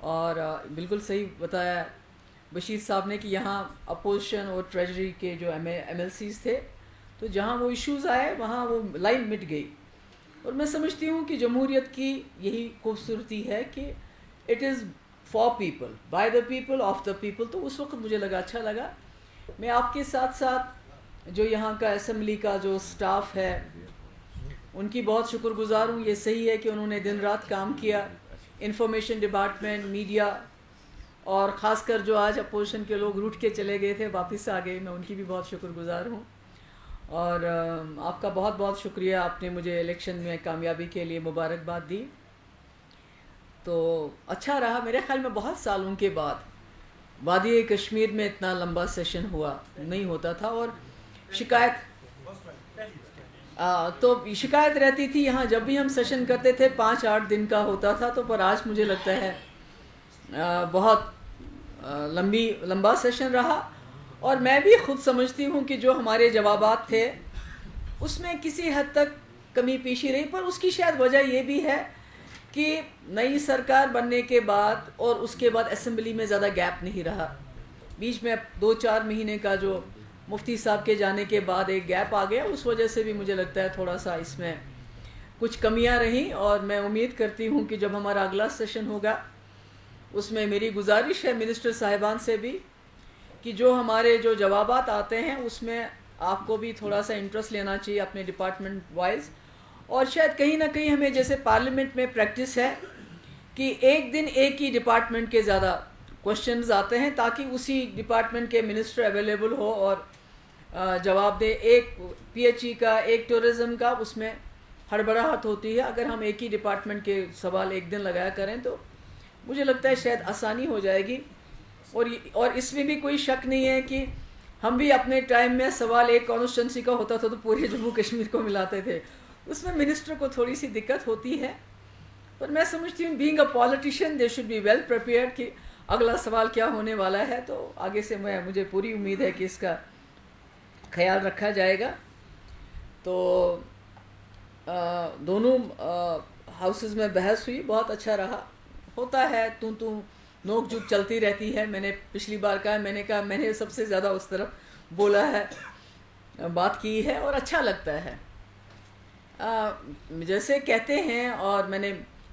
और बिल्कुल सही बताया बशीर साहब ने कि यहाँ अपोजिशन और ट्रेजरी के जो MLCs थे, तो जहाँ वो इश्यूज़ आए वहाँ वो लाइन मिट गई। और मैं समझती हूँ कि जमहूरियत की यही खूबसूरती है कि it is for people, by the people, of the people. तो उस वक्त मुझे लगा अच्छा लगा। मैं आपके साथ साथ जो यहाँ का असम्बली का जो स्टाफ है उनकी बहुत शुक्रगुजार हूँ। ये सही है कि उन्होंने दिन रात काम किया, इंफॉर्मेशन डिपार्टमेंट, मीडिया, और ख़ासकर जो आज अपोजिशन के लोग रूठ के चले गए थे वापस आ गए, मैं उनकी भी बहुत शुक्रगुजार हूँ। और आपका बहुत बहुत शुक्रिया, आपने मुझे इलेक्शन में कामयाबी के लिए मुबारकबाद दी। तो अच्छा रहा, मेरे ख्याल में बहुत सालों के बाद वादी कश्मीर में इतना लंबा सेशन हुआ नहीं होता था। और शिकायत तो शिकायत रहती थी यहाँ जब भी हम सेशन करते थे 5-8 दिन का होता था। तो पर आज मुझे लगता है बहुत लंबा सेशन रहा। और मैं भी खुद समझती हूँ कि जो हमारे जवाबात थे उसमें किसी हद तक कमी पेशी रही, पर उसकी शायद वजह ये भी है कि नई सरकार बनने के बाद और उसके बाद असेंबली में ज़्यादा गैप नहीं रहा। बीच में 2-4 महीने का जो मुफ्ती साहब के जाने के बाद एक गैप आ गया, उस वजह से भी मुझे लगता है थोड़ा सा इसमें कुछ कमियां रहीं। और मैं उम्मीद करती हूँ कि जब हमारा अगला सेशन होगा उसमें मेरी गुजारिश है मिनिस्टर साहिबान से भी कि जो हमारे जो जवाबात आते हैं उसमें आपको भी थोड़ा सा इंटरेस्ट लेना चाहिए अपने डिपार्टमेंट वाइज। और शायद कहीं ना कहीं हमें जैसे पार्लियामेंट में प्रैक्टिस है कि एक दिन एक ही डिपार्टमेंट के ज़्यादा क्वेश्चंस आते हैं ताकि उसी डिपार्टमेंट के मिनिस्टर अवेलेबल हो और जवाब दे। एक PHE का, एक टूरिज़म का, उसमें हड़बड़ाहट होती है। अगर हम एक ही डिपार्टमेंट के सवाल एक दिन लगाया करें तो मुझे लगता है शायद आसानी हो जाएगी। और इसमें भी कोई शक नहीं है कि हम भी अपने टाइम में सवाल एक कॉन्स्टिट्यूंसी का होता था तो पूरे जम्मू कश्मीर को मिलाते थे, उसमें मिनिस्टर को थोड़ी सी दिक्कत होती है। पर मैं समझती हूँ being a politician they should be well prepared कि अगला सवाल क्या होने वाला है। तो आगे से मुझे पूरी उम्मीद है कि इसका ख्याल रखा जाएगा। तो दोनों हाउसेस में बहस हुई, बहुत अच्छा रहा। होता है तू नोक झोंक चलती रहती है। मैंने पिछली बार कहा, मैंने सबसे ज़्यादा उस तरफ बोला है, बात की है और अच्छा लगता है। जैसे कहते हैं, और मैंने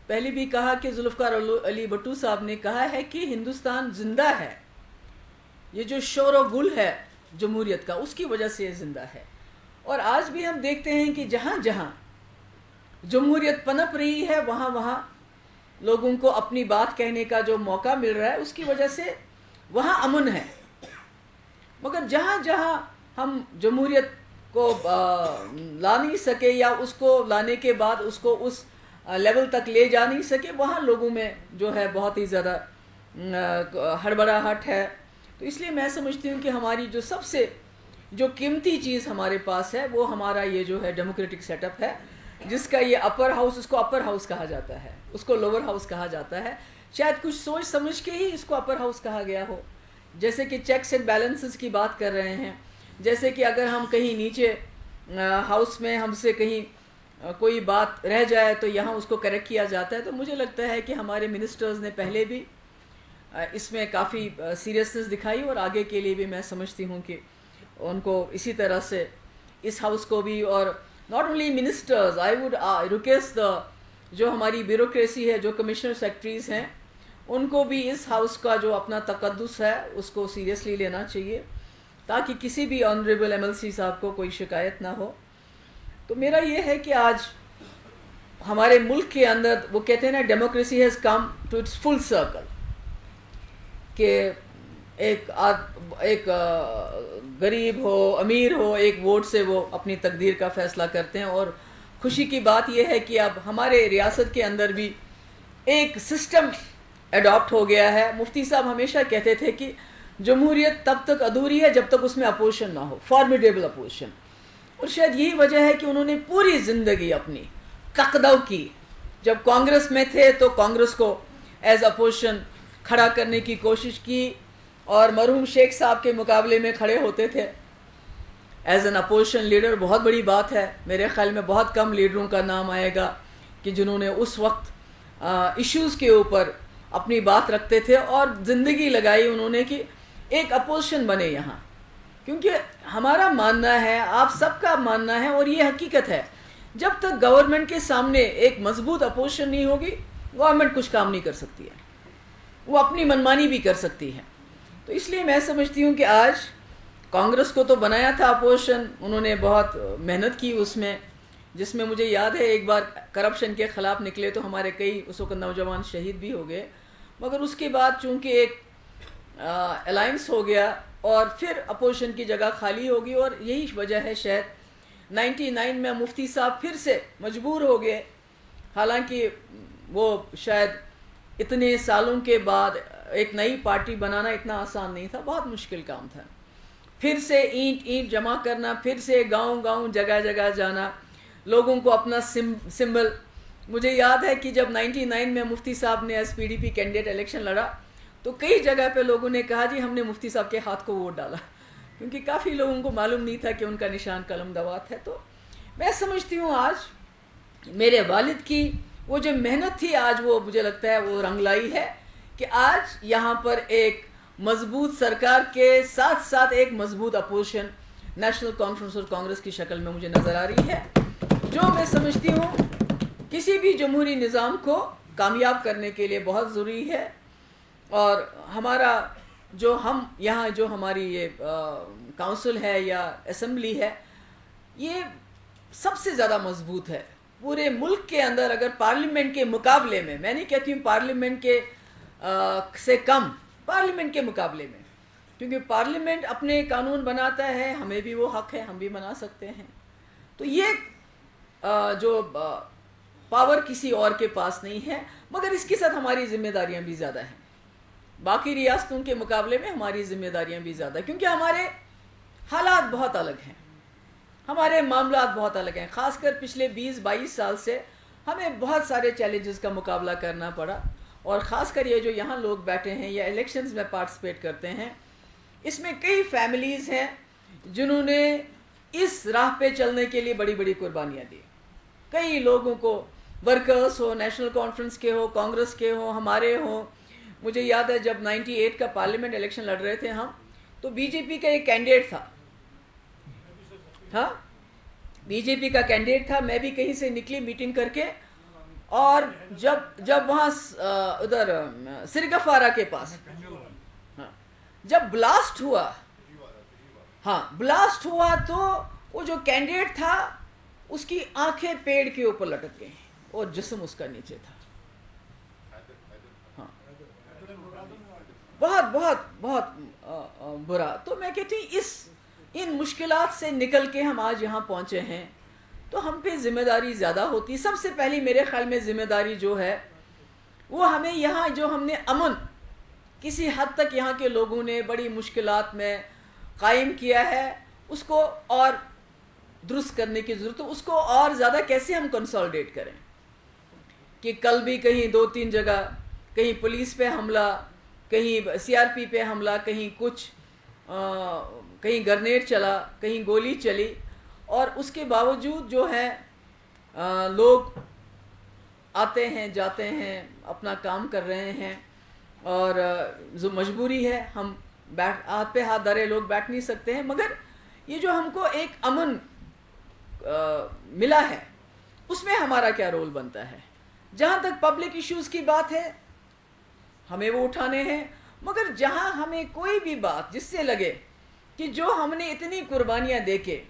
पहले भी कहा कि जुल्फ़िकार अली भुट्टो साहब ने कहा है कि हिंदुस्तान जिंदा है, ये जो शोर और गुल है जमहूरियत का उसकी वजह से ये जिंदा है। और आज भी हम देखते हैं कि जहाँ जहाँ जमहूरियत पनप रही है वहाँ वहाँ लोगों को अपनी बात कहने का जो मौका मिल रहा है उसकी वजह से वहाँ अमन है। मगर जहाँ जहाँ हम जमहूरियत को ला नहीं सके या उसको लाने के बाद उसको उस लेवल तक ले जा नहीं सके, वहाँ लोगों में जो है बहुत ही ज़्यादा हड़बड़ाहट है। तो इसलिए मैं समझती हूँ कि हमारी जो सबसे जो कीमती चीज़ हमारे पास है वो हमारा ये जो है डेमोक्रेटिक सेटअप है, जिसका ये अपर हाउस, उसको अपर हाउस कहा जाता है, उसको लोअर हाउस कहा जाता है। शायद कुछ सोच समझ के ही इसको अपर हाउस कहा गया हो। जैसे कि चेक्स एंड बैलेंसेस की बात कर रहे हैं, जैसे कि अगर हम कहीं नीचे हाउस में हमसे कहीं कोई बात रह जाए तो यहाँ उसको करेक्ट किया जाता है। तो मुझे लगता है कि हमारे मिनिस्टर्स ने पहले भी इसमें काफ़ी सीरियसनेस दिखाई और आगे के लिए भी मैं समझती हूँ कि उनको इसी तरह से इस हाउस को भी, और not only ministers, I would request the जो हमारी ब्यूरोक्रेसी है, जो कमिश्नर सेक्रेटरीज हैं, उनको भी इस हाउस का जो अपना तकद्दुस है उसको सीरियसली लेना चाहिए ताकि किसी भी ऑनरेबल MLC साहब को कोई शिकायत ना हो। तो मेरा ये है कि आज हमारे मुल्क के अंदर वो कहते हैं ना, democracy has come to its full circle, कि एक गरीब हो अमीर हो, एक वोट से वो अपनी तकदीर का फ़ैसला करते हैं। और खुशी की बात यह है कि अब हमारे रियासत के अंदर भी एक सिस्टम अडॉप्ट हो गया है। मुफ्ती साहब हमेशा कहते थे कि जमहूरियत तब तक अधूरी है जब तक उसमें अपोजिशन ना हो, फॉर्मिडेबल अपोजिशन। और शायद यही वजह है कि उन्होंने पूरी ज़िंदगी अपनी ककदव की। जब कांग्रेस में थे तो कांग्रेस को एज अपोजिशन खड़ा करने की कोशिश की और मरहूम शेख साहब के मुकाबले में खड़े होते थे एज एन अपोजिशन लीडर। बहुत बड़ी बात है, मेरे ख्याल में बहुत कम लीडरों का नाम आएगा कि जिन्होंने उस वक्त इश्यूज़ के ऊपर अपनी बात रखते थे और ज़िंदगी लगाई उन्होंने कि एक अपोजिशन बने यहाँ। क्योंकि हमारा मानना है, आप सबका मानना है और ये हकीकत है, जब तक गवर्नमेंट के सामने एक मजबूत अपोजिशन नहीं होगी, गवर्नमेंट कुछ काम नहीं कर सकती है, वो अपनी मनमानी भी कर सकती है। तो इसलिए मैं समझती हूँ कि आज कांग्रेस को तो बनाया था अपोजिशन, उन्होंने बहुत मेहनत की उसमें, जिसमें मुझे याद है एक बार करप्शन के ख़िलाफ़ निकले तो हमारे कई उस वक्त नौजवान शहीद भी हो गए। मगर उसके बाद चूँकि एक अलायंस हो गया और फिर अपोजिशन की जगह खाली होगी, और यही वजह है शायद 99 में मुफ्ती साहब फिर से मजबूर हो गए। हालांकि वो शायद इतने सालों के बाद एक नई पार्टी बनाना इतना आसान नहीं था, बहुत मुश्किल काम था। फिर से ईंट जमा करना, फिर से गांव-गांव जगह जगह जाना, लोगों को अपना सिंबल। मुझे याद है कि जब 99 में मुफ्ती साहब ने एसपीडीपी कैंडिडेट इलेक्शन लड़ा तो कई जगह पे लोगों ने कहा जी हमने मुफ्ती साहब के हाथ को वोट डाला, क्योंकि काफ़ी लोगों को मालूम नहीं था कि उनका निशान कलम दवात है। तो मैं समझती हूँ आज मेरे वालिद की वो जो मेहनत थी, आज वो मुझे लगता है वो रंग लाई है कि आज यहाँ पर एक मजबूत सरकार के साथ साथ एक मजबूत अपोजिशन नेशनल कॉन्फ्रेंस और कांग्रेस की शक्ल में मुझे नज़र आ रही है, जो मैं समझती हूँ किसी भी जमहूरी निज़ाम को कामयाब करने के लिए बहुत ज़रूरी है। और हमारा जो हम यहाँ जो हमारी ये काउंसिल है या असम्बली है, ये सबसे ज़्यादा मजबूत है पूरे मुल्क के अंदर। अगर पार्लियामेंट के मुकाबले में, मैं नहीं कहती हूँ पार्लियामेंट के से कम, पार्लियामेंट के मुकाबले में, क्योंकि पार्लियामेंट अपने कानून बनाता है, हमें भी वो हक है, हम भी बना सकते हैं। तो ये जो पावर किसी और के पास नहीं है, मगर इसके साथ हमारी जिम्मेदारियां भी ज़्यादा हैं। बाकी रियासतों के मुकाबले में हमारी जिम्मेदारियां भी ज़्यादा, क्योंकि हमारे हालात बहुत अलग हैं, हमारे मामलात बहुत अलग हैं। ख़ासकर पिछले 20-22 साल से हमें बहुत सारे चैलेंजेस का मुकाबला करना पड़ा, और ख़ासकर ये जो यहाँ लोग बैठे हैं या इलेक्शंस में पार्टिसिपेट करते हैं, इसमें कई फैमिलीज़ हैं जिन्होंने इस राह पे चलने के लिए बड़ी बड़ी कुर्बानियाँ दी। कई लोगों को, वर्कर्स हो, नेशनल कॉन्फ्रेंस के हो, कांग्रेस के हो, हमारे हो। मुझे याद है जब 98 का पार्लियामेंट इलेक्शन लड़ रहे थे हम, तो बीजेपी का एक कैंडिडेट था, हाँ बीजेपी का कैंडिडेट था। मैं भी कहीं से निकली मीटिंग करके, और जब वहाँ उधर सिरगफारा के पास, हाँ, जब ब्लास्ट हुआ, हाँ ब्लास्ट हुआ, तो वो जो कैंडिडेट था उसकी आंखें पेड़ के ऊपर लटक गई और जिस्म उसका नीचे था। हाँ, बहुत बहुत बहुत बुरा। तो मैं कहती हूँ इन मुश्किलात से निकल के हम आज यहाँ पहुँचे हैं, तो हम पे जिम्मेदारी ज़्यादा होती। सबसे पहली मेरे ख्याल में जिम्मेदारी जो है वो हमें यहाँ जो हमने अमन किसी हद तक यहाँ के लोगों ने बड़ी मुश्किलात में कायम किया है, उसको और दुरुस्त करने की ज़रूरत है। उसको और ज़्यादा कैसे हम कंसोलिडेट करें कि कल भी कहीं 2-3 जगह, कहीं पुलिस पे हमला, कहीं सीआरपी पे हमला, कहीं कुछ कहीं ग्रेनेड चला, कहीं गोली चली, और उसके बावजूद जो है लोग आते हैं जाते हैं, अपना काम कर रहे हैं, और जो मजबूरी है, हम हाथ पे हाथ धरे लोग बैठ नहीं सकते हैं। मगर ये जो हमको एक अमन मिला है, उसमें हमारा क्या रोल बनता है। जहाँ तक पब्लिक इश्यूज़ की बात है, हमें वो उठाने हैं, मगर जहाँ हमें कोई भी बात जिससे लगे कि जो हमने इतनी कुर्बानियाँ देके,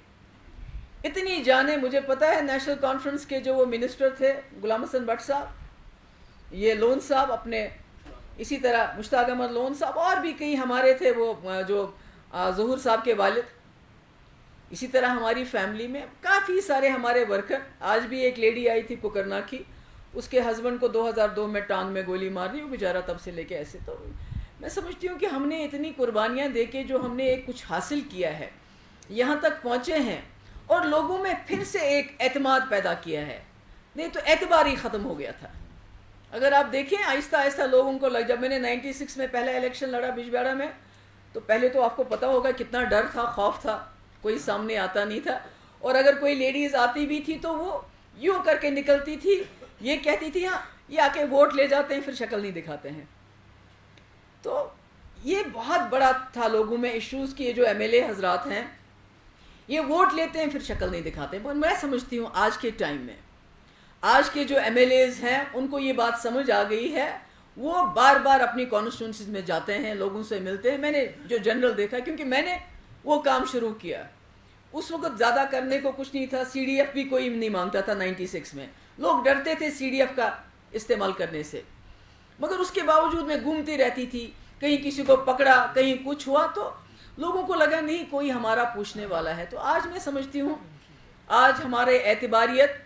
इतनी जाने, मुझे पता है नेशनल कॉन्फ्रेंस के जो वो मिनिस्टर थे गुलाम हसन भट्ट साहब, ये लोन साहब अपने, इसी तरह मुश्ताक अहमद लोन साहब, और भी कई हमारे थे, वो जो ज़हूर साहब के वालिद, इसी तरह हमारी फैमिली में काफ़ी सारे हमारे वर्कर। आज भी एक लेडी आई थी कुकरना की, उसके हस्बैंड को 2002 में टांग में गोली मार दी, वो बेचारा तब से लेके ऐसे। तो मैं समझती हूँ कि हमने इतनी कुर्बानियाँ दे के जो हमने एक कुछ हासिल किया है, यहाँ तक पहुँचे हैं, और लोगों में फिर से एक एतमाद पैदा किया है। नहीं तो एतबार ही ख़त्म हो गया था। अगर आप देखें आहिस्ता आहिस्ता लोगों को जब मैंने 96 में पहला इलेक्शन लड़ा बिजबिहाड़ा में, तो पहले तो आपको पता होगा कितना डर था, खौफ था, कोई सामने आता नहीं था, और अगर कोई लेडीज़ आती भी थी तो वो यूँ करके निकलती थी, ये कहती थी हाँ ये आके वोट ले जाते हैं, फिर शक्ल नहीं दिखाते हैं। तो ये बहुत बड़ा था लोगों में इश्यूज की, ये जो एमएलए हजरात हैं ये वोट लेते हैं फिर शक्ल नहीं दिखाते। पर मैं समझती हूँ आज के टाइम में आज के जो एमएलएज हैं उनको ये बात समझ आ गई है, वो बार बार अपनी कॉन्स्टिट्यूंसीज में जाते हैं, लोगों से मिलते हैं। मैंने जो जनरल देखा, क्योंकि मैंने वो काम शुरू किया, उस वक्त ज़्यादा करने को कुछ नहीं था, सीडीएफ भी कोई नहीं मांगता था 96 में, लोग डरते थे सीडीएफ का इस्तेमाल करने से, मगर उसके बावजूद मैं घूमती रहती थी, कहीं किसी को पकड़ा, कहीं कुछ हुआ, तो लोगों को लगा नहीं कोई हमारा पूछने वाला है। तो आज मैं समझती हूँ आज हमारे एतबारियत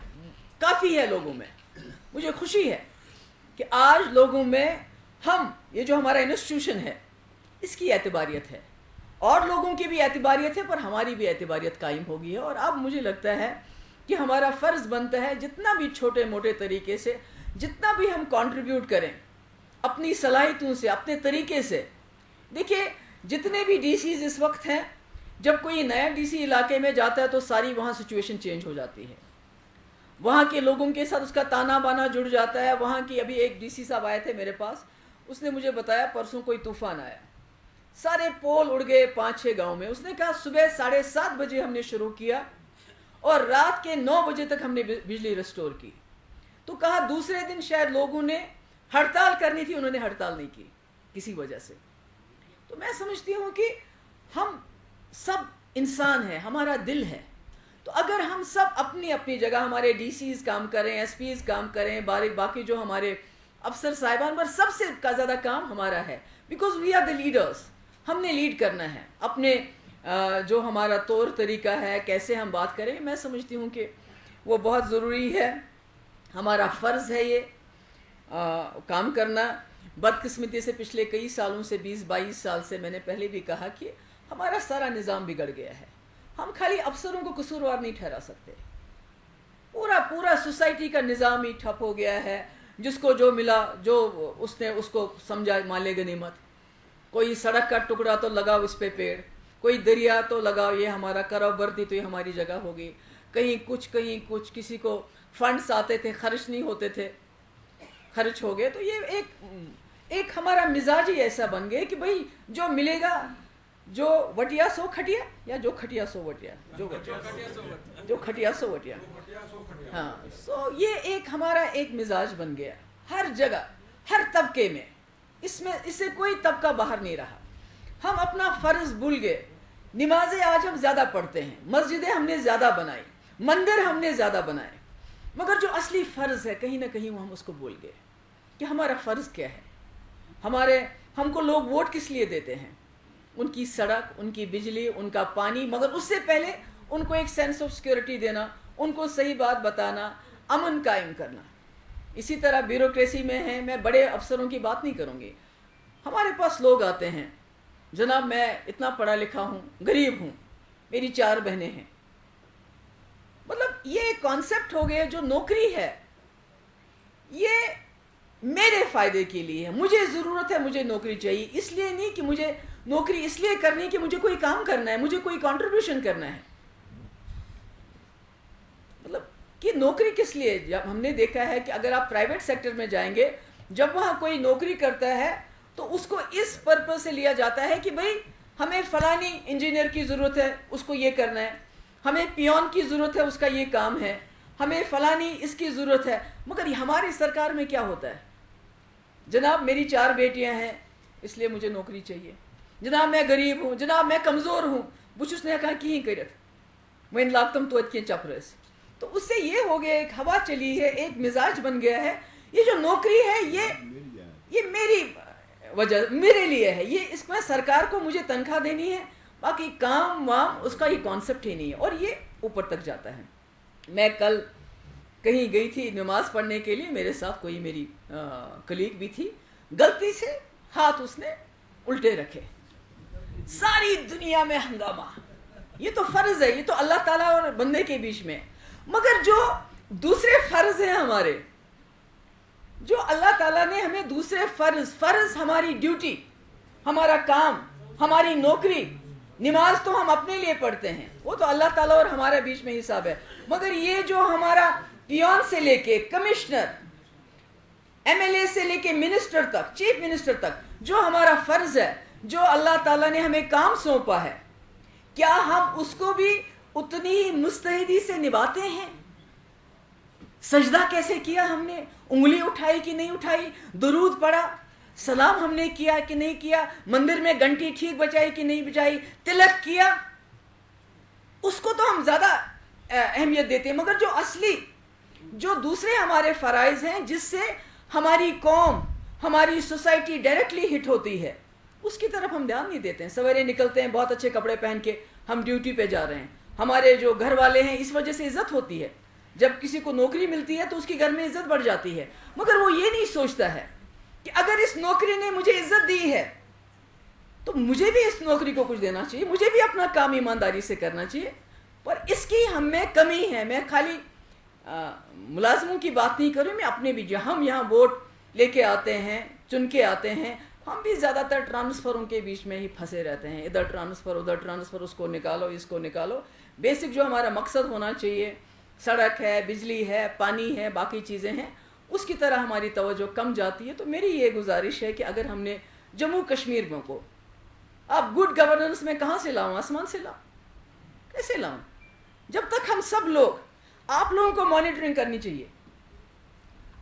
काफ़ी है लोगों में। मुझे खुशी है कि आज लोगों में हम ये जो हमारा इंस्टीट्यूशन है इसकी एतबारियत है, और लोगों की भी एतबारियत है, पर हमारी भी एतबारियत कायम हो गई है। और अब मुझे लगता है कि हमारा फ़र्ज़ बनता है जितना भी छोटे मोटे तरीके से, जितना भी हम कंट्रीब्यूट करें अपनी सलाहियतों से, अपने तरीके से। देखिए जितने भी डीसीज इस वक्त हैं, जब कोई नया डीसी इलाके में जाता है तो सारी वहाँ सिचुएशन चेंज हो जाती है, वहाँ के लोगों के साथ उसका ताना बाना जुड़ जाता है। वहाँ की अभी एक डीसी साहब आए थे मेरे पास, उसने मुझे बताया परसों कोई तूफ़ान आया, सारे पोल उड़ गए 5-6 गाँव में। उसने कहा सुबह 7:30 बजे हमने शुरू किया और रात के 9 बजे तक हमने बिजली रिस्टोर की। तो कहा दूसरे दिन शायद लोगों ने हड़ताल करनी थी, उन्होंने हड़ताल नहीं की किसी वजह से। तो मैं समझती हूँ कि हम सब इंसान हैं, हमारा दिल है, तो अगर हम सब अपनी अपनी जगह, हमारे डीसीज काम करें, एसपीज काम करें, बाकी जो हमारे अफसर साहिबान, पर सबसे ज़्यादा काम हमारा है, because we are the leaders. हमने लीड करना है अपने जो हमारा तौर तरीका है, कैसे हम बात करें। मैं समझती हूँ कि वो बहुत ज़रूरी है, हमारा फ़र्ज़ है ये काम करना। बदकिस्मती से पिछले कई सालों से, 20-22 साल से, मैंने पहले भी कहा कि हमारा सारा निज़ाम बिगड़ गया है। हम खाली अफसरों को कसूरवार नहीं ठहरा सकते, पूरा सोसाइटी का निज़ाम ही ठप हो गया है। जिसको जो मिला, जो उसने उसको समझा माले गनीमत। कोई सड़क का टुकड़ा तो लगाओ इस पे पेड़, कोई दरिया तो लगाओ, ये हमारा कारोबार तो ये हमारी जगह होगी, कहीं कुछ। किसी को फंड्स आते थे, खर्च नहीं होते थे, खर्च हो गए। तो ये एक हमारा मिजाज ही ऐसा बन गया कि भाई जो मिलेगा, जो वटिया सो खटिया, या जो खटिया सो वटिया, जो खटिया सो वटिया। हाँ, सो ये एक हमारा एक मिजाज बन गया हर जगह, हर तबके में। इससे कोई तबका बाहर नहीं रहा। हम अपना फ़र्ज़ भूल गए। नमाज़ें आज हम ज़्यादा पढ़ते हैं, मस्जिदें हमने ज़्यादा बनाई, मंदिर हमने ज़्यादा बनाए, मगर जो असली फ़र्ज़ है कहीं ना कहीं वो हम उसको भूल गए कि हमारा फ़र्ज़ क्या है। हमको लोग वोट किस लिए देते हैं? उनकी सड़क, उनकी बिजली, उनका पानी, मगर उससे पहले उनको एक सेंस ऑफ सिक्योरिटी देना, उनको सही बात बताना, अमन कायम करना। इसी तरह ब्यूरोक्रेसी में है, मैं बड़े अफसरों की बात नहीं करूँगी। हमारे पास लोग आते हैं, जनाब मैं इतना पढ़ा लिखा हूँ, गरीब हूँ, मेरी 4 बहनें हैं। मतलब ये कॉन्सेप्ट हो गया, जो नौकरी है ये मेरे फ़ायदे के लिए है, मुझे ज़रूरत है, मुझे नौकरी चाहिए। इसलिए नहीं कि मुझे नौकरी इसलिए करनी कि मुझे कोई काम करना है, मुझे कोई कंट्रीब्यूशन करना है। मतलब कि नौकरी किस लिए? जब हमने देखा है कि अगर आप प्राइवेट सेक्टर में जाएंगे, जब वहाँ कोई नौकरी करता है तो उसको इस पर्पस से लिया जाता है कि भाई हमें फ़लानी इंजीनियर की ज़रूरत है, उसको ये करना है, हमें पियोन की ज़रूरत है, उसका ये काम है, हमें फ़लानी इसकी ज़रूरत है। मगर हमारी सरकार में क्या होता है? जनाब मेरी 4 बेटियां हैं इसलिए मुझे नौकरी चाहिए, जनाब मैं गरीब हूँ, जनाब मैं कमज़ोर हूँ, बुशने कहा कि करत मैं लागतम तो के चप रहे। तो उससे ये हो गया, एक हवा चली है, एक मिजाज बन गया है। ये जो नौकरी है ये मेरी वजह, मेरे लिए है, ये इसमें सरकार को मुझे तनख्वाह देनी है, बाकी काम वाम उसका ये कॉन्सेप्ट ही नहीं है, और ये ऊपर तक जाता है। मैं कल कहीं गई थी नमाज़ पढ़ने के लिए, मेरे साथ कोई मेरी कलीग भी थी, गलती से हाथ उसने उल्टे रखे, सारी दुनिया में हंगामा। ये तो फ़र्ज़ है, ये तो अल्लाह ताला और बंदे के बीच में। मगर जो दूसरे फ़र्ज़ हैं हमारे, जो अल्लाह ताला ने हमें दूसरे फ़र्ज़ हमारी ड्यूटी, हमारा काम, हमारी नौकरी, नमाज तो हम अपने लिए पढ़ते हैं, वो तो अल्लाह ताला और हमारे बीच में हिसाब है। मगर ये जो हमारा पियोन से लेके कमिश्नर, MLA से लेके मिनिस्टर तक, चीफ मिनिस्टर तक, जो हमारा फर्ज है, जो अल्लाह ताला ने हमें काम सौंपा है, क्या हम उसको भी उतनी ही मुस्तैदी से निभाते हैं? सजदा कैसे किया हमने, उंगली उठाई कि नहीं उठाई, दुरूद पढ़ा, सलाम हमने किया कि नहीं किया, मंदिर में घंटी ठीक बजाई कि नहीं बजाई, तिलक किया, उसको तो हम ज्यादा अहमियत देते हैं। मगर जो असली, जो दूसरे हमारे फराइज हैं, जिससे हमारी कौम, हमारी सोसाइटी डायरेक्टली हिट होती है, उसकी तरफ हम ध्यान नहीं देते हैं। सवेरे निकलते हैं बहुत अच्छे कपड़े पहन के, हम ड्यूटी पे जा रहे हैं, हमारे जो घर वाले हैं इस वजह से इज्जत होती है। जब किसी को नौकरी मिलती है तो उसके घर में इज्जत बढ़ जाती है, मगर वो ये नहीं सोचता है कि अगर इस नौकरी ने मुझे इज्जत दी है तो मुझे भी इस नौकरी को कुछ देना चाहिए, मुझे भी अपना काम ईमानदारी से करना चाहिए। पर इसकी हम में कमी है। मैं खाली मुलाजमों की बात नहीं करूँ, मैं अपने भी, जो हम यहाँ वोट लेके आते हैं, चुन के आते हैं, हम भी ज़्यादातर ट्रांसफ़रों के बीच में ही फंसे रहते हैं। इधर ट्रांसफ़र, उधर ट्रांसफ़र, उसको निकालो, इसको निकालो। बेसिक जो हमारा मकसद होना चाहिए, सड़क है, बिजली है, पानी है, बाकी चीज़ें हैं, उसकी तरह हमारी तवज्जो कम जाती है। तो मेरी ये गुजारिश है कि अगर हमने जम्मू कश्मीर में को अब गुड गवर्नेंस में कहाँ से लाऊं, आसमान से लाऊं, कैसे लाऊं? जब तक हम सब लोग, आप लोगों को मॉनिटरिंग करनी चाहिए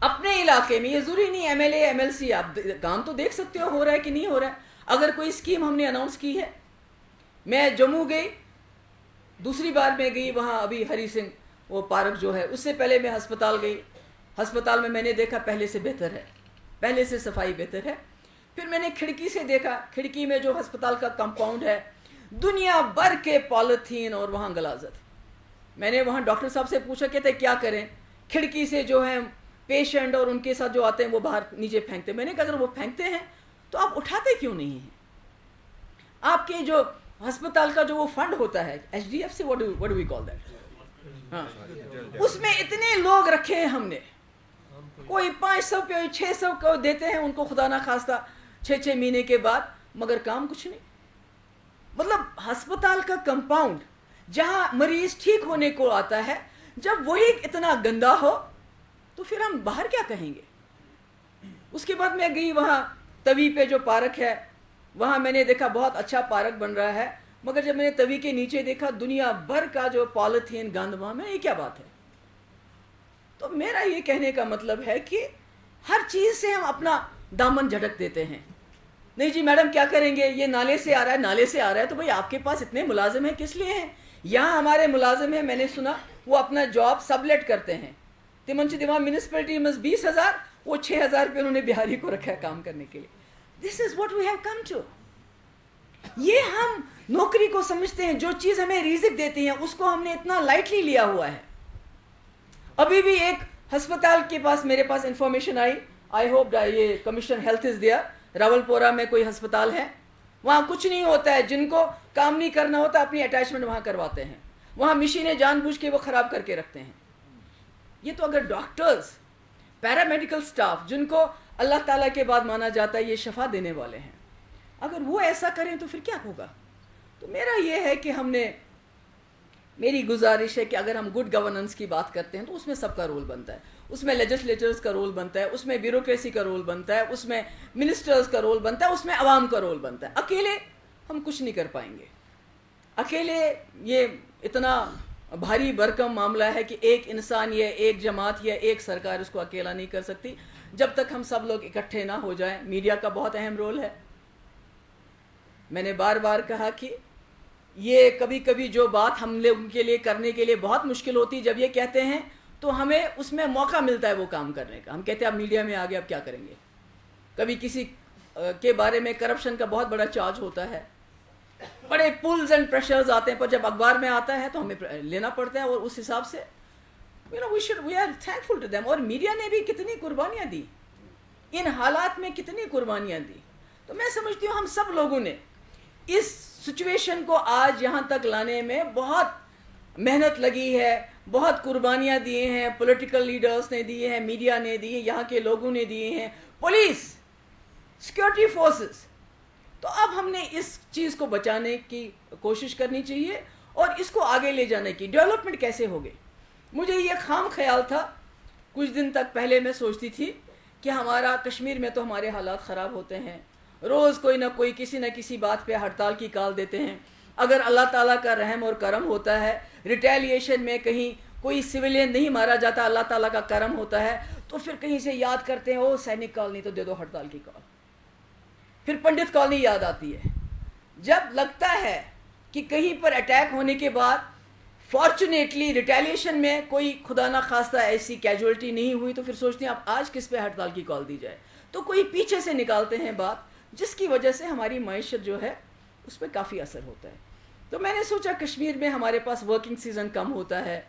अपने इलाके में। ये जरूरी नहीं MLA MLC, आप काम तो देख सकते हो रहा है कि नहीं हो रहा है। अगर कोई स्कीम हमने अनाउंस की है, मैं जम्मू गई, दूसरी बार मैं गई वहाँ अभी हरी सिंह वो पार्क जो है, उससे पहले मैं अस्पताल गई। अस्पताल में मैंने देखा पहले से बेहतर है, पहले से सफाई बेहतर है। फिर मैंने खिड़की से देखा, खिड़की में जो अस्पताल का कंपाउंड है, दुनिया भर के पॉलिथीन और वहाँ गलाजत। मैंने वहाँ डॉक्टर साहब से पूछा, कहते क्या करें? खिड़की से जो है पेशेंट और उनके साथ जो आते हैं वो बाहर नीचे फेंकते। मैंने कहा अगर वो फेंकते हैं तो आप उठाते क्यों नहीं हैं? आपके जो अस्पताल का जो वो फंड होता है, HDFC, what do we call that, हाँ, उसमें इतने लोग रखे हैं हमने, कोई 500 पे 600 को देते हैं उनको, खुदा ना खास्ता 6-6 महीने के बाद, मगर काम कुछ नहीं। मतलब अस्पताल का कंपाउंड जहां मरीज ठीक होने को आता है, जब वही इतना गंदा हो तो फिर हम बाहर क्या कहेंगे? उसके बाद मैं गई वहाँ तवी पे जो पार्क है, वहाँ मैंने देखा बहुत अच्छा पार्क बन रहा है, मगर जब मैंने तवी के नीचे देखा दुनिया भर का जो पॉलिथीन गंद, वहाँ में ये क्या बात है? तो मेरा ये कहने का मतलब है कि हर चीज़ से हम अपना दामन झटक देते हैं। नहीं जी मैडम क्या करेंगे, ये नाले से आ रहा है, नाले से आ रहा है, तो भाई आपके पास इतने मुलाजिम हैं किस लिए हैं? यहाँ हमारे मुलाजिम हैं, मैंने सुना वो अपना जॉब सबलेट करते हैं। तिमंची दिवा म्यूनिसिपैलिटी में 20,000, वो 6,000 रुपये उन्होंने बिहारी को रखा है काम करने के लिए। This is what we have come to. ये हम नौकरी को समझते हैं, जो चीज़ हमें रिज़िक देती है उसको हमने इतना लाइटली लिया हुआ है। अभी भी एक अस्पताल के पास मेरे पास इंफॉर्मेशन आई, आई होप ये कमिश्नर हेल्थ इज दियर, रावलपोरा में कोई अस्पताल है, वहाँ कुछ नहीं होता है, जिनको काम नहीं करना होता अपनी अटैचमेंट वहाँ करवाते हैं, वहाँ मशीनें जानबूझ के वो ख़राब करके रखते हैं। ये तो अगर डॉक्टर्स, पैरामेडिकल स्टाफ, जिनको अल्लाह ताला के बाद माना जाता है ये शफा देने वाले हैं, अगर वो ऐसा करें तो फिर क्या होगा? तो मेरा ये है कि मेरी गुजारिश है कि अगर हम गुड गवर्नेंस की बात करते हैं तो उसमें सबका रोल बनता है, उसमें लेजिस्लेटर्स का रोल बनता है, उसमें ब्यूरोक्रेसी का रोल बनता है, उसमें मिनिस्टर्स का रोल बनता है, उसमें अवाम का रोल बनता है। अकेले हम कुछ नहीं कर पाएंगे। अकेले ये इतना भारी भरकम मामला है कि एक इंसान या एक जमात या एक सरकार इसको अकेला नहीं कर सकती। जब तक हम सब लोग इकट्ठे ना हो जाएं, मीडिया का बहुत अहम रोल है। मैंने बार बार कहा कि ये कभी कभी जो बात हम लोग के लिए करने के लिए बहुत मुश्किल होती है, जब ये कहते हैं तो हमें उसमें मौका मिलता है वो काम करने का। हम कहते हैं अब मीडिया में आ गए, अब क्या करेंगे? कभी किसी के बारे में करप्शन का बहुत बड़ा चार्ज होता है, बड़े पुल्स एंड प्रेशर्स आते हैं, पर जब अखबार में आता है तो हमें लेना पड़ता है, और उस हिसाब से we are thankful to them. और मीडिया ने भी कितनी कुर्बानियाँ दी, इन हालात में कितनी कुर्बानियाँ दी। तो मैं समझती हूँ हम सब लोगों ने इस सिचुएशन को आज यहाँ तक लाने में बहुत मेहनत लगी है, बहुत कुर्बानियाँ दिए हैं, पॉलिटिकल लीडर्स ने दिए हैं, मीडिया ने दिए, यहाँ के लोगों ने दिए हैं, पुलिस, सिक्योरिटी फोर्सेस। तो अब हमने इस चीज़ को बचाने की कोशिश करनी चाहिए और इसको आगे ले जाने की। डेवलपमेंट कैसे होगी? मुझे ये खाम ख्याल था, कुछ दिन तक पहले मैं सोचती थी कि हमारा कश्मीर में तो हमारे हालात ख़राब होते हैं, रोज़ कोई ना कोई किसी न किसी बात पे हड़ताल की कॉल देते हैं। अगर अल्लाह ताला का रहम और करम होता है, रिटेलिएशन में कहीं कोई सिविलियन नहीं मारा जाता, अल्लाह ताला का करम होता है, तो फिर कहीं से याद करते हैं, ओ सैनिक कॉलोनी तो दे दो हड़ताल की कॉल। फिर पंडित कॉलोनी याद आती है। जब लगता है कि कहीं पर अटैक होने के बाद फॉर्चुनेटली रिटेलिएशन में कोई खुदा ना खास्ता ऐसी कैजुअलिटी नहीं हुई, तो फिर सोचते हैं अब आज किस पे हड़ताल की कॉल दी जाए। तो कोई पीछे से निकालते हैं बात, जिसकी वजह से हमारी मईशत जो है उस पर काफ़ी असर होता है। तो मैंने सोचा कश्मीर में हमारे पास वर्किंग सीज़न कम होता है,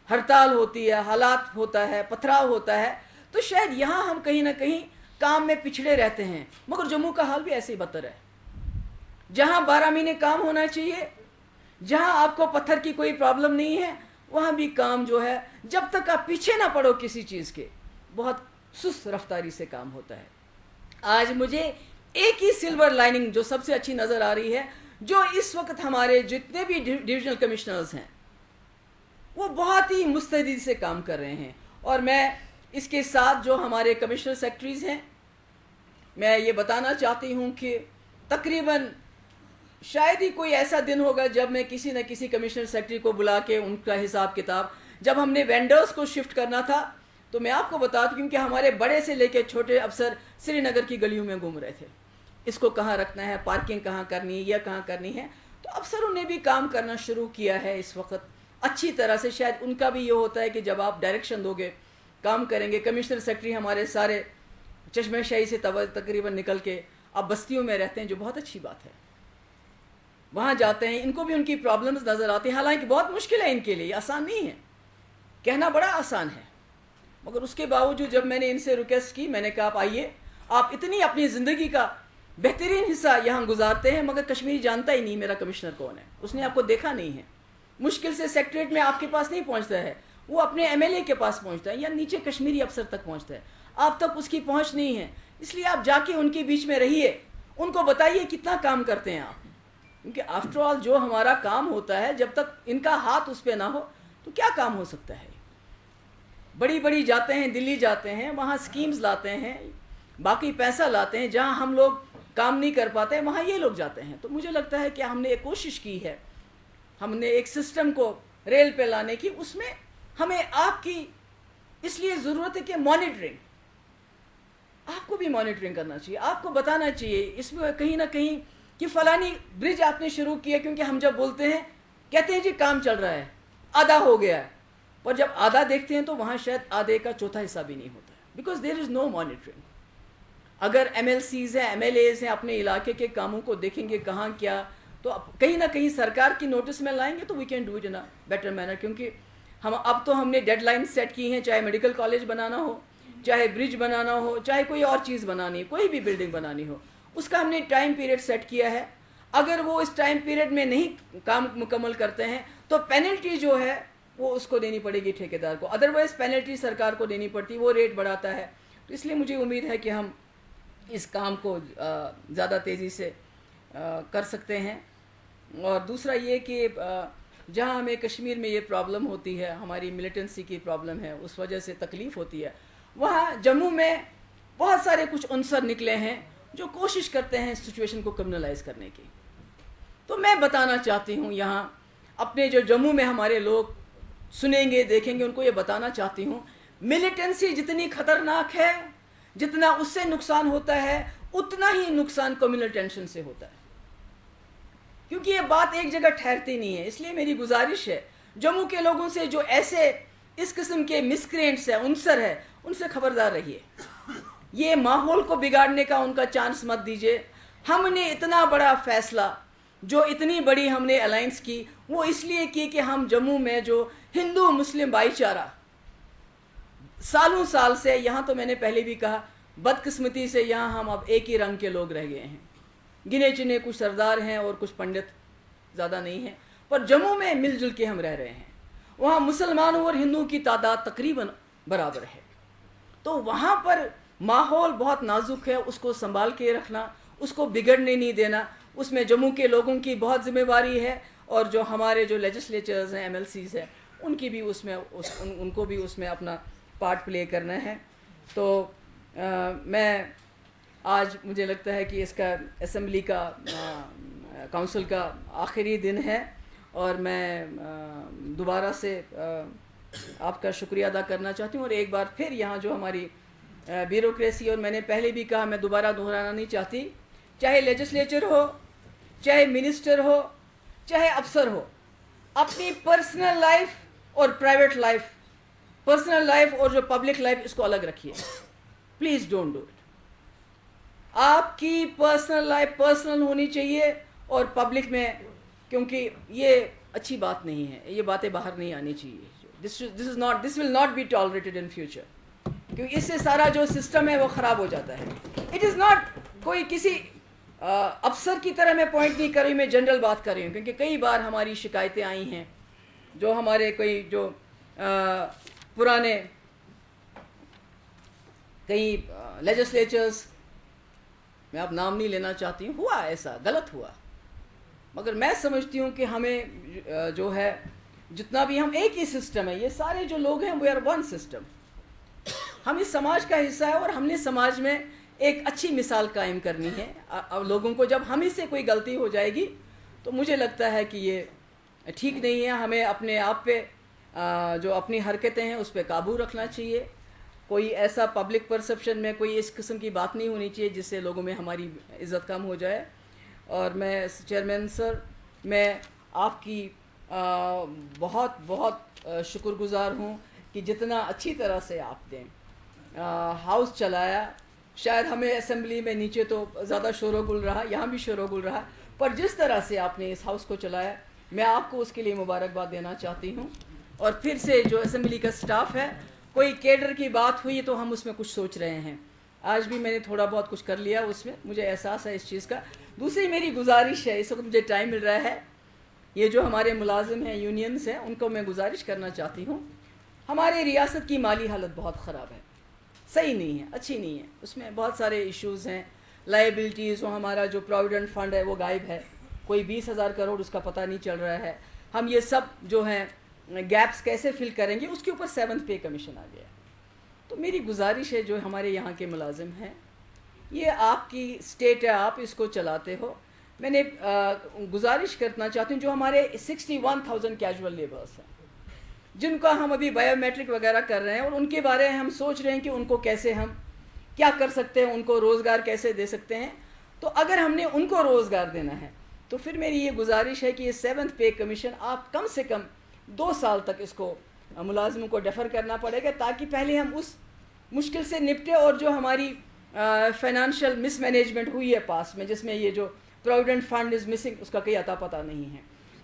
हड़ताल होती है, हालात होता है, पथराव होता है, तो शायद यहाँ हम कहीं ना कहीं काम में पिछड़े रहते हैं। मगर जम्मू का हाल भी ऐसे ही बदतर है, जहाँ 12 महीने काम होना चाहिए, जहाँ आपको पत्थर की कोई प्रॉब्लम नहीं है, वहाँ भी काम जो है जब तक आप पीछे ना पड़ो किसी चीज़ के, बहुत सुस्त रफ्तारी से काम होता है। आज मुझे एक ही सिल्वर लाइनिंग जो सबसे अच्छी नज़र आ रही है, जो इस वक्त हमारे जितने भी डिविजनल कमिश्नर्स हैं वो बहुत ही मुस्तैदी से काम कर रहे हैं। और मैं इसके साथ जो हमारे कमिश्नर सेक्रेटरीज़ हैं, मैं ये बताना चाहती हूँ कि तकरीबन शायद ही कोई ऐसा दिन होगा जब मैं किसी न किसी कमिश्नर सेक्रेटरी को बुला के उनका हिसाब किताब, जब हमने वेंडर्स को शिफ्ट करना था तो मैं आपको बता दूं, क्योंकि हमारे बड़े से लेके छोटे अफसर श्रीनगर की गलियों में घूम रहे थे, इसको कहाँ रखना है, पार्किंग कहाँ करनी है, यह कहाँ करनी है। तो अफसरों ने भी काम करना शुरू किया है इस वक्त अच्छी तरह से। शायद उनका भी ये होता है कि जब आप डायरेक्शन दोगे काम करेंगे। कमिश्नर सेक्रेटरी हमारे सारे चश्मे-शाही से तकरीबन निकल के अब बस्तियों में रहते हैं, जो बहुत अच्छी बात है। वहाँ जाते हैं, इनको भी उनकी प्रॉब्लम्स नज़र आती हैं। हालांकि बहुत मुश्किल है इनके लिए, आसान नहीं है, कहना बड़ा आसान है, मगर उसके बावजूद जब मैंने इनसे रिक्वेस्ट की, मैंने कहा आप आइए, आप इतनी अपनी ज़िंदगी का बेहतरीन हिस्सा यहाँ गुजारते हैं, मगर कश्मीरी जानता ही नहीं मेरा कमिश्नर कौन है, उसने आपको देखा नहीं है, मुश्किल से सेक्रेटरीट में आपके पास नहीं पहुँचता है, वो अपने MLA के पास पहुँचता है या नीचे कश्मीरी अफसर तक पहुँचता है, आप तक उसकी पहुँच नहीं है। इसलिए आप जाके उनके बीच में रहिए, उनको बताइए कितना काम करते हैं आप, क्योंकि आफ्टर ऑल जो हमारा काम होता है, जब तक इनका हाथ उस पर ना हो तो क्या काम हो सकता है। बड़ी बड़ी जाते हैं, दिल्ली जाते हैं, वहाँ स्कीम्स लाते हैं, बाकी पैसा लाते हैं, जहाँ हम लोग काम नहीं कर पाते हैं वहाँ ये लोग जाते हैं। तो मुझे लगता है कि हमने एक कोशिश की है, हमने एक सिस्टम को रेल पे लाने की, उसमें हमें आपकी इसलिए ज़रूरत है कि मॉनिटरिंग, आपको भी मॉनिटरिंग करना चाहिए, आपको बताना चाहिए इसमें कहीं ना कहीं कि फ़लानी ब्रिज आपने शुरू किया, क्योंकि हम जब बोलते हैं कहते हैं जी काम चल रहा है, आधा हो गया है, पर जब आधा देखते हैं तो वहाँ शायद आधे का चौथा हिस्सा भी नहीं होता है, because there is no monitoring. अगर MLCs हैं, MLAs हैं, अपने इलाके के कामों को देखेंगे कहाँ क्या, तो कहीं ना कहीं सरकार की नोटिस में लाएंगे तो we can do it in a better manner. क्योंकि हम अब तो हमने डेडलाइन सेट की हैं, चाहे मेडिकल कॉलेज बनाना हो, चाहे ब्रिज बनाना हो, चाहे कोई और चीज़ बनानी, कोई भी बिल्डिंग बनानी हो, उसका हमने टाइम पीरियड सेट किया है। अगर वो इस टाइम पीरियड में नहीं काम मुकम्मल करते हैं तो पेनल्टी जो है वो उसको देनी पड़ेगी ठेकेदार को, अदरवाइज़ पेनल्टी सरकार को देनी पड़ती, वो रेट बढ़ाता है। तो इसलिए मुझे उम्मीद है कि हम इस काम को ज़्यादा तेज़ी से कर सकते हैं। और दूसरा ये कि जहाँ हमें कश्मीर में ये प्रॉब्लम होती है, हमारी मिलिटेंसी की प्रॉब्लम है, उस वजह से तकलीफ़ होती है, वहाँ जम्मू में बहुत सारे कुछ अनसर निकले हैं जो कोशिश करते हैं सिचुएशन को क्रिमिनलाइज करने की। तो मैं बताना चाहती हूँ यहाँ अपने जो जम्मू में हमारे लोग सुनेंगे देखेंगे, उनको ये बताना चाहती हूँ, मिलिटेंसी जितनी खतरनाक है, जितना उससे नुकसान होता है उतना ही नुकसान कम्युनल टेंशन से होता है, क्योंकि ये बात एक जगह ठहरती नहीं है। इसलिए मेरी गुजारिश है जम्मू के लोगों से, जो ऐसे इस किस्म के मिसक्रिएंट्स है, अनसर है, उनसे खबरदार रहिए, ये माहौल को बिगाड़ने का उनका चांस मत दीजिए। हमने इतना बड़ा फैसला, जो इतनी बड़ी हमने अलायंस की, वो इसलिए की कि हम जम्मू में जो हिंदू मुस्लिम भाईचारा सालों साल से, यहाँ तो मैंने पहले भी कहा, बदकिस्मती से यहाँ हम अब एक ही रंग के लोग रह गए हैं, गिने चुने कुछ सरदार हैं और कुछ पंडित, ज़्यादा नहीं हैं, पर जम्मू में मिलजुल के हम रह रहे हैं। वहाँ मुसलमानों और हिंदुओं की तादाद तकरीबन बराबर है, तो वहाँ पर माहौल बहुत नाजुक है, उसको संभाल के रखना, उसको बिगड़ने नहीं देना, उसमें जम्मू के लोगों की बहुत जिम्मेवारी है, और जो हमारे जो लेजिस्लेचर्स हैं, MLCs हैं, उनकी भी उसमें उनको भी उसमें अपना पार्ट प्ले करना है। तो मैं आज मुझे लगता है कि इसका असेंबली का काउंसिल का आखिरी दिन है और मैं दोबारा से आपका शुक्रिया अदा करना चाहती हूँ और एक बार फिर यहाँ जो हमारी ब्यूरोक्रेसी, और मैंने पहले भी कहा, मैं दोबारा दोहराना नहीं चाहती, चाहे लेजिस्लेचर हो, चाहे मिनिस्टर हो, चाहे अफसर हो, अपनी पर्सनल लाइफ और प्राइवेट लाइफ, पर्सनल लाइफ और जो पब्लिक लाइफ, इसको अलग रखिए। Please don't do it. आपकी पर्सनल लाइफ पर्सनल होनी चाहिए और पब्लिक में, क्योंकि ये अच्छी बात नहीं है, ये बातें बाहर नहीं आनी चाहिए। This will not be tolerated in future, क्योंकि इससे सारा जो सिस्टम है वो ख़राब हो जाता है। इट इज़ नॉट कोई किसी अफसर की तरह मैं पॉइंट नहीं कर रही, मैं जनरल बात कर रही हूँ, क्योंकि कई बार हमारी शिकायतें आई हैं जो हमारे कोई जो पुराने कई लेजिस्लेचर्स, मैं अब नाम नहीं लेना चाहती हूँ, हुआ ऐसा, गलत हुआ, मगर मैं समझती हूँ कि हमें जो है, जितना भी हम एक ही सिस्टम है, ये सारे जो लोग हैं वी आर वन सिस्टम, हम इस समाज का हिस्सा है और हमने समाज में एक अच्छी मिसाल कायम करनी है। अब लोगों को जब हम ही से कोई गलती हो जाएगी तो मुझे लगता है कि ये ठीक नहीं है। हमें अपने आप पे जो अपनी हरकतें हैं उस पर काबू रखना चाहिए। कोई ऐसा पब्लिक परसेप्शन में कोई इस किस्म की बात नहीं होनी चाहिए जिससे लोगों में हमारी इज़्ज़त कम हो जाए। और मैं चेयरमैन सर, मैं आपकी बहुत बहुत शुक्रगुज़ार हूँ कि जितना अच्छी तरह से आपने हाउस चलाया। शायद हमें असेंबली में नीचे तो ज़्यादा शोरगुल रहा, यहाँ भी शोरगुल रहा, पर जिस तरह से आपने इस हाउस को चलाया, मैं आपको उसके लिए मुबारकबाद देना चाहती हूँ। और फिर से जो असेंबली का स्टाफ है, कोई केडर की बात हुई तो हम उसमें कुछ सोच रहे हैं। आज भी मैंने थोड़ा बहुत कुछ कर लिया, उसमें मुझे एहसास है इस चीज़ का। दूसरी मेरी गुजारिश है, इस वक्त मुझे टाइम मिल रहा है, ये जो हमारे मुलाजिम हैं, यूनियंस हैं, उनको मैं गुजारिश करना चाहती हूँ। हमारे रियासत की माली हालत बहुत ख़राब है, सही नहीं है, अच्छी नहीं है, उसमें बहुत सारे इश्यूज़ हैं। लाइबिलिटीज़, वो हमारा जो प्रोविडेंट फ़ंड है वो गायब है, कोई 20,000 करोड़ उसका पता नहीं चल रहा है। हम ये सब जो हैं गैप्स कैसे फिल करेंगे, उसके ऊपर 7th पे कमीशन आ गया। तो मेरी गुजारिश है, जो हमारे यहाँ के मुलाजिम हैं, ये आपकी स्टेट है, आप इसको चलाते हो, मैंने गुजारिश करना चाहती हूँ, जो हमारे 61,000 कैजुअल लेबर्स हैं, जिनका हम अभी बायोमेट्रिक वगैरह कर रहे हैं और उनके बारे में हम सोच रहे हैं कि उनको कैसे हम क्या कर सकते हैं, उनको रोज़गार कैसे दे सकते हैं। तो अगर हमने उनको रोज़गार देना है तो फिर मेरी ये गुजारिश है कि ये 7th पे कमीशन आप कम से कम 2 साल तक इसको मुलाजिमों को डेफ़र करना पड़ेगा, ताकि पहले हम उस मुश्किल से निपटे। और जो हमारी फाइनेंशियल मिसमैनेजमेंट हुई है पास में, जिसमें ये जो प्रोविडेंट फंड इज़ मिसिंग, उसका कोई अता पता नहीं है,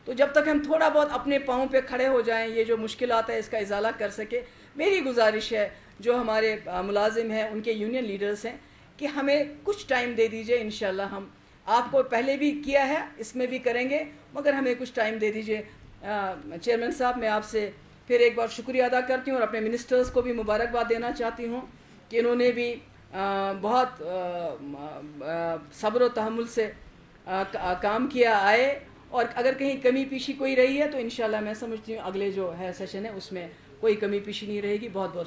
तो जब तक हम थोड़ा बहुत अपने पाँव पे खड़े हो जाएं, ये जो मुश्किल आता है इसका इजाला कर सके। मेरी गुजारिश है जो हमारे मुलाजिम हैं, उनके यूनियन लीडर्स हैं, कि हमें कुछ टाइम दे दीजिए। इंशाल्लाह हम आपको पहले भी किया है, इसमें भी करेंगे, मगर हमें कुछ टाइम दे दीजिए। चेयरमैन साहब, मैं आपसे फिर एक बार शुक्रिया अदा करती हूँ और अपने मिनिस्टर्स को भी मुबारकबाद देना चाहती हूँ कि इन्होंने भी बहुत सब्र व तहम्मुल से काम किया आए। और अगर कहीं कमी पीशी कोई रही है तो इंशाल्लाह मैं समझती हूँ अगले जो है सेशन है उसमें कोई कमी पीशी नहीं रहेगी। बहुत बहुत